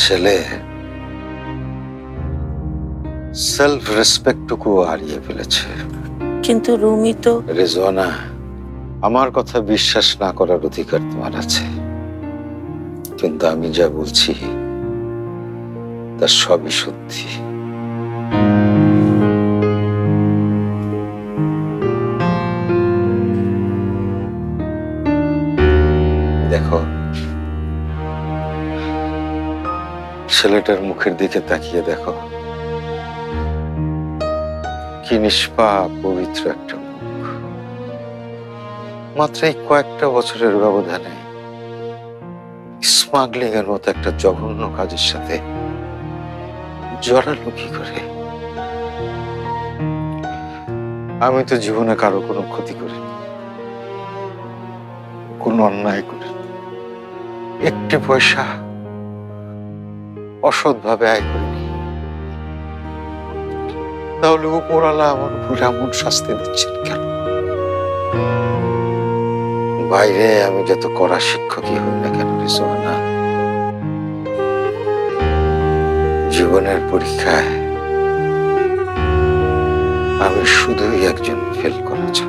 ছেলে সেলফ রেসপেক্টটুকু হারিয়ে ফেলেছে। কিন্তু রুমি তো। রেজওয়ানা, আমার কথা বিশ্বাস না করার অধিকার তোমার আছে, কিন্তু আমি যা বলছি তা সবই সত্যি। দেখো, ছেলেটার মুখের দিকে তাকিয়ে দেখো, কি নিষ্পাপ পবিত্র একটা মুখ। মাত্র এই কয়েকটা বছরের ব্যবধানে স্মাগলিং এর মতো একটা জঘন্য কাজের সাথে জড়ালো কি করে? আমি তো জীবনে কারো কোনো ক্ষতি করিনি, কোনো অন্যায় করিনি, একটি পয়সা অসৎ ভাবে আয় করিনি। তাহলে উপরওয়ালা আমার উপর এমন শাস্তি দিচ্ছেন কেন? বাইরে আমি যত কড়া শিক্ষকই হই না কেন রেজওয়ানা, জীবনের পরীক্ষায় আমি শুধুই একজন ফেল করা ছাত্র।